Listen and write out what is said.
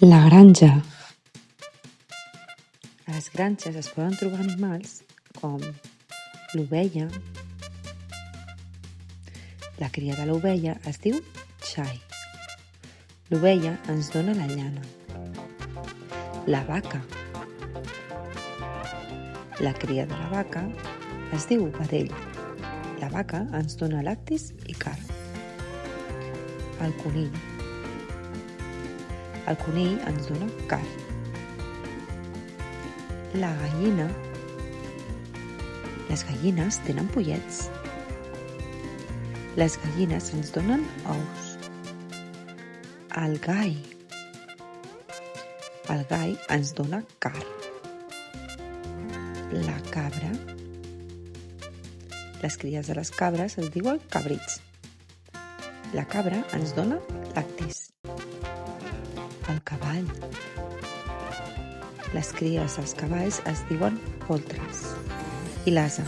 La granja. A les granges es poden trobar animals com l'ovella. La cria de l'ovella es diu xai. L'ovella ens dona la llana. La vaca. La cria de la vaca es diu vedell. La vaca ens dona lactis i carn. El conill. El conill ens dona carn. La gallina. Les gallines tenen pollets. Les gallines ens donen ous. El gall. El gall ens dona carn. La cabra. Les cries de les cabres es diuen cabrits. La cabra ens dona lactis. El cavall. Les cries dels cavalls es diuen poltres. I l'ase.